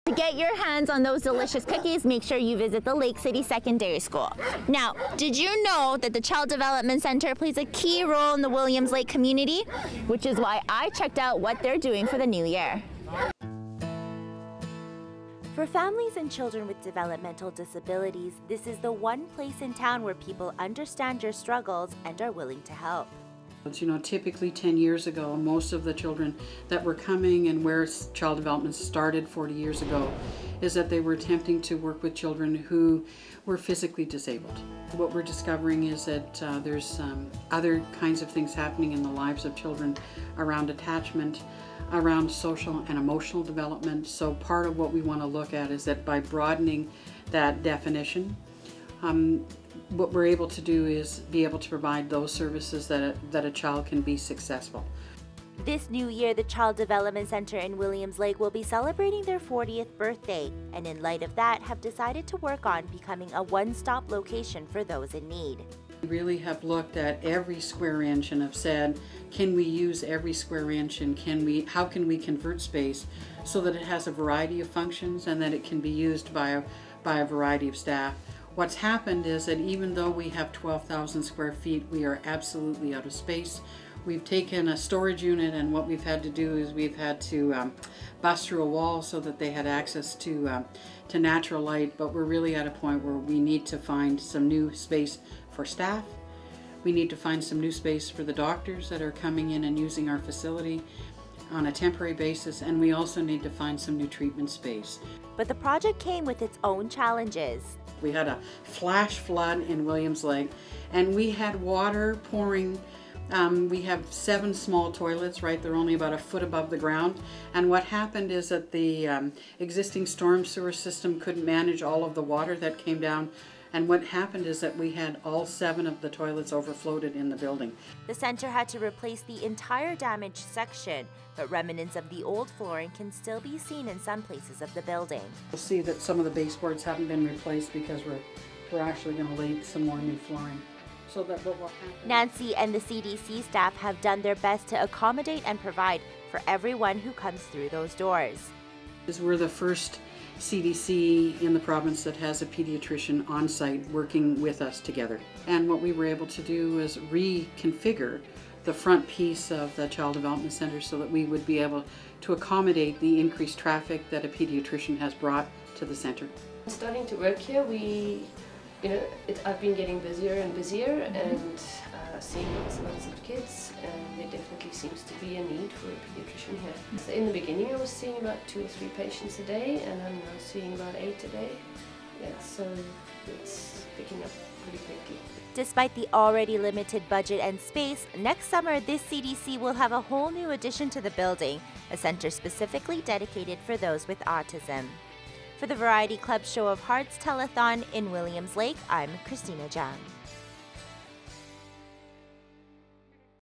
To get your hands on those delicious cookies, make sure you visit the Lake City Secondary School. Now, did you know that the Child Development Center plays a key role in the Williams Lake community? Which is why I checked out what they're doing for the new year. For families and children with developmental disabilities, this is the one place in town where people understand your struggles and are willing to help. You know, typically 10 years ago, most of the children that were coming and where child development started 40 years ago is that they were attempting to work with children who were physically disabled. What we're discovering is that there's other kinds of things happening in the lives of children around attachment, around social and emotional development. So part of what we want to look at is that by broadening that definition, what we're able to do is be able to provide those services that a child can be successful. This new year, the Child Development Center in Williams Lake will be celebrating their 40th birthday, and in light of that, have decided to work on becoming a one-stop location for those in need. We really have looked at every square inch and have said, can we use every square inch, and how can we convert space so that it has a variety of functions and that it can be used by a variety of staff. What's happened is that even though we have 12,000 square feet, we are absolutely out of space. We've taken a storage unit, and what we've had to do is we've had to bust through a wall so that they had access to natural light, but we're really at a point where we need to find some new space for staff. We need to find some new space for the doctors that are coming in and using our facility on a temporary basis, and we also need to find some new treatment space. But the project came with its own challenges. We had a flash flood in Williams Lake, and we had water pouring. We have 7 small toilets, right? They're only about a foot above the ground. And what happened is that the existing storm sewer system couldn't manage all of the water that came down. And what happened is that we had all 7 of the toilets overflowed in the building. The center had to replace the entire damaged section, but remnants of the old flooring can still be seen in some places of the building. You'll see that some of the baseboards haven't been replaced because we're actually going to lay some more new flooring. So that what will happen. Nancy and the CDC staff have done their best to accommodate and provide for everyone who comes through those doors. We're the first CDC in the province that has a pediatrician on site working with us together. And what we were able to do is reconfigure the front piece of the Child Development Center so that we would be able to accommodate the increased traffic that a pediatrician has brought to the center. Starting to work here, I've been getting busier and busier and seeing lots and lots of kids, and there definitely seems to be a need for a pediatrician here. So in the beginning I was seeing about 2 or 3 patients a day, and I'm now seeing about 8 a day. Yeah, so it's picking up pretty quickly. Despite the already limited budget and space, next summer this CDC will have a whole new addition to the building, a center specifically dedicated for those with autism. For the Variety Club Show of Hearts telethon in Williams Lake, I'm Christina Jang.